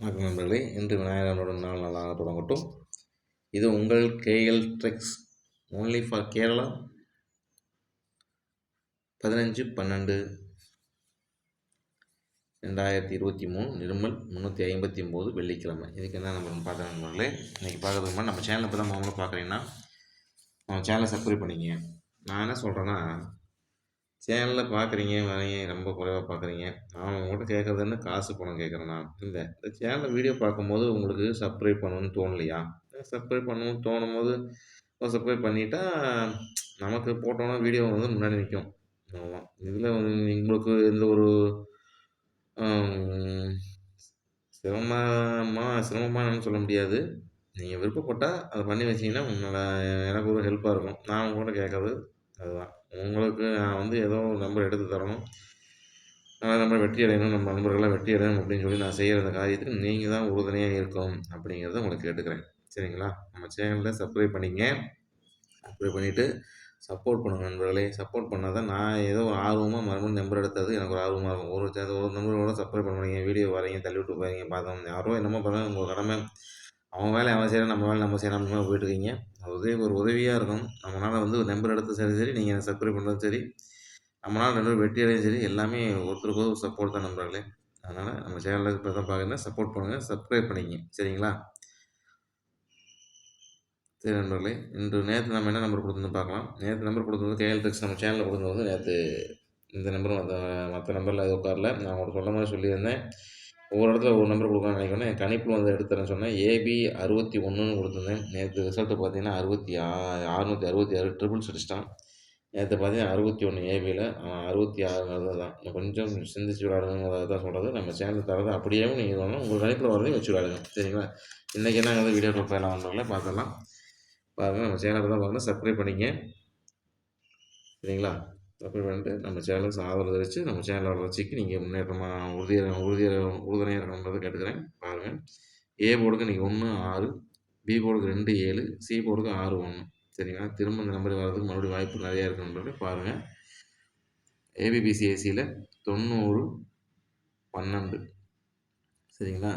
வணக்கம் நண்பர்களே. இன்று விநாயகனுடன் நாள் நல்லாக தொடங்கட்டும். இது உங்கள் KL drugs only for Kerala. 15/12/2023 Nirmal 359 வெள்ளிக்கிழமை. இதுக்கு என்ன நம்ம பார்க்குற நண்பர்களே, இன்றைக்கி பார்க்குறதுக்கு முன்னாடி நம்ம சேனலை இப்போ தான் முதல்ல பார்க்குறீங்கன்னா நம்ம சேனலை சப்ஸ்கிரைப் பண்ணிக்கங்க. நான் என்ன சொல்கிறேன்னா, சேனலில் பார்க்குறீங்க வரீங்க, ரொம்ப குறைவாக பார்க்குறீங்க. நான் உங்கள்கிட்ட கேட்குறதுன்னு காசு பணம் கேட்குறேன்னா இல்லை, இந்த சேனலில் வீடியோ பார்க்கும்போது உங்களுக்கு சப்ஸ்கிரைப் பண்ணணும்னு தோணலையா? சப்ஸ்கிரைப் பண்ணணும்னு தோணும்போது சப்ஸ்கிரைப் பண்ணிட்டா நமக்கு போட்டோன்னா வீடியோ வந்து முன்னாடி நிற்கும். ஆமாம், இதில் உங்களுக்கு எந்த ஒரு சிரமமானு சொல்ல முடியாது. நீங்கள் விருப்பப்பட்டால் அதை பண்ணி வச்சிங்கன்னா எனக்கு ஒரு ஹெல்ப்பாக இருக்கும். நான் உங்கள்கிட்ட கேட்குறது அதுதான். உங்களுக்கு நான் வந்து ஏதோ ஒரு நம்பர் எடுத்து தரணும், நம்ம வெற்றி அடையணும், நம்ம நண்பர்கள்லாம் வெற்றி அடையணும் அப்படின்னு சொல்லி நான் செய்கிற அந்த காரியத்துக்கு நீங்கள் தான் உறுதுணையாக இருக்கும் அப்படிங்கிறத உங்களுக்கு கேட்டுக்கிறேன். சரிங்களா? நம்ம சேனலில் சப்ஸ்கிரைப் பண்ணிங்க. சப்ஸ்கிரைப் பண்ணிவிட்டு சப்போர்ட் பண்ணுங்கள் நண்பர்களே. சப்போர்ட் பண்ணால் தான் நான் ஏதோ ஒரு ஆர்வமாக மறுபடியும் நம்பர் எடுத்தது எனக்கு ஒரு ஆர்வமாக இருக்கும். ஒரு நண்பர்களோட சப்ஸ்கிரைப் பண்ணுவீங்க, வீடியோ வரீங்க, தள்ளி விட்டு போகிறீங்க, பார்த்தோம் யாரோ என்னமோ பண்ணால் உங்கள் கடமை. அவன் வேலை அவன் செய்யணும், நம்ம வேலை நம்ம செய்யணும் அப்படின்னு போயிட்டுருக்கீங்க. அது ஒரு உதவியாக இருக்கும். நம்மளால் வந்து ஒரு நம்பர் எடுத்து சரி நீங்கள் சப்ஸ்கிரைப் பண்ணுறதும் சரி, நம்மளால் 2 பேரும் வெற்றி அடையும் சரி, எல்லாமே ஒருத்தருக்கு ஒரு சப்போர்ட் தான் நண்பர்களே. அதனால் நம்ம சேனலில் இப்போ தான் பார்க்குறேன்னா சப்போர்ட் பண்ணுங்கள், சப்ஸ்கிரைப் பண்ணிக்கங்க. சரிங்களா? சரி நண்பர்களே, நேற்று நம்ம என்ன நம்பர் கொடுத்துருந்து பார்க்கலாம். நேற்று நம்பர் கொடுத்தது கேஎல் ட்ரெக்ஸ் நம்ம சேனலில் கொடுத்தது வந்து நேற்று இந்த நம்பர் மற்ற நம்பரில் எதுவும் உட்காரல. நான் உங்களுக்கு சொல்ல மாதிரி சொல்லியிருந்தேன். ஒவ்வொரு இடத்துல ஒவ்வொரு நம்பர் கொடுக்கலாம்னு நினைக்கிறேன். என் கணிப்பில் வந்து எடுத்துறேன்னு சொன்னேன். AB 61ன்னு கொடுத்துருந்தேன். நேற்று ரிசல்ட்டு பார்த்தீங்கன்னா 666 ட்ரிபிள்ஸ் அடிச்சிட்டான். நேற்று பார்த்தீங்கன்னா 61 ஏபியில் 66 தான். கொஞ்சம் சிந்திச்சு விளையாடணுங்கிறத தான் சொல்கிறது. நம்ம சேனல் தரது அப்படியே நீங்கள் சொல்லணும், உங்கள் கணிப்பில் வரதையும் வச்சு விளையாடுங்க. சரிங்களா? இன்றைக்கி என்னங்கிறது வீடியோவில் போயிடலாம் நண்பர்களே, பார்த்துடலாம். பாருங்கள், நம்ம சேனலை தான் பார்க்கணும், சப்ஸ்கிரைப் பண்ணிங்க. சரிங்களா? சப்ஸ்கிரைப் பண்ணிட்டு நம்ம சேனலுக்கு ஆதரவு தெரிவித்து நம்ம சேனல் வளர்ச்சிக்கு நீங்கள் முன்னேற்றமாக உறுதுணையாக இருக்கணுன்றதை கேட்டுக்கிறேன். பாருங்கள், ஏ போர்டுக்கு இன்றைக்கி 1 6, பி போர்டுக்கு 2 7, சி போர்டுக்கு 6 1. சரிங்களா? திரும்ப இந்த நம்பர் வர்றதுக்கு மறுபடியும் வாய்ப்பு நிறையா இருக்குன்றதை பாருங்கள். ஏபிபிசிஏசியில் 90 12. சரிங்களா?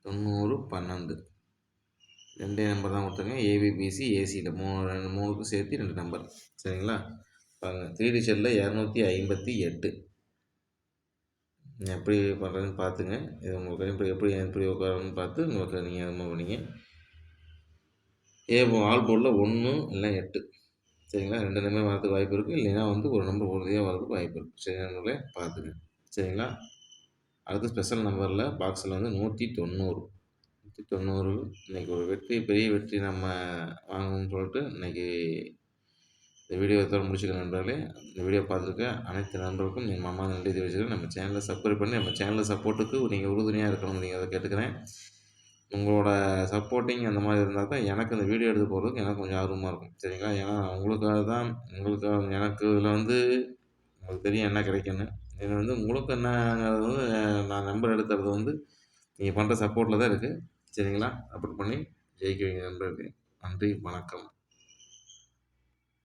90 12 2 நம்பர் தான் கொடுத்துருங்க. ஏபிபிசி ஏசியில் 3க்கும் சேர்த்து 2 நம்பர். சரிங்களா? பாருங்கள், 3 டிஜிட்டில் 258. எப்படி பண்ணுறதுன்னு பார்த்துங்க. இது உங்களுக்கு எப்படி உட்காரணும்னு பார்த்து உங்களுக்கு நீங்கள் அது பண்ணிங்க. ஆல் போர்டில் 1 இல்லை 8. சரிங்களா? 2 நம்பர் வரதுக்கு வாய்ப்பு இருக்குது. இல்லைன்னா வந்து ஒரு நம்பர் உறுதியாக வரதுக்கு வாய்ப்பு இருக்குது. சரி நண்பர்களே, பார்த்துங்க. சரிங்களா? அடுத்து ஸ்பெஷல் நம்பரில் பாக்ஸில் வந்து 190. இன்றைக்கி ஒரு பெரிய வெற்றி நம்ம வாங்கணும்னு சொல்லிட்டு இன்றைக்கி இந்த வீடியோ முடிச்சுக்கிறேன் நண்பர்களே. இந்த வீடியோ பார்த்துருக்க அனைத்து நண்பர்களுக்கும் என் மாமா நன்றி தெரிவிச்சுக்கிறேன். நம்ம சேனலை சப்ஸ்கிரைப் பண்ணி நம்ம சேனலில் சப்போர்ட்டுக்கு நீங்கள் உறுதுணையாக இருக்கணும், நீங்கள் அதை கேட்டுக்கிறேன். உங்களோட சப்போர்ட்டிங் அந்த மாதிரி இருந்தால் தான் எனக்கு இந்த வீடியோ எடுத்து போகிறதுக்கு எனக்கு கொஞ்சம் ஆர்வமாக இருக்கும். சரிங்களா? ஏன்னா எனக்கு இதில் வந்து உங்களுக்கு தெரியும் என்ன கிடைக்குன்னு. இதில் வந்து உங்களுக்கு என்னங்கிறது வந்து நான் நம்பர் எடுத்துறது வந்து நீங்கள் பண்ணுற சப்போர்ட்டில் தான் இருக்குது. சரிங்களா? சப்போர்ட் பண்ணி ஜெயிக்க வைங்க நண்பர்களே. நன்றி, வணக்கம்.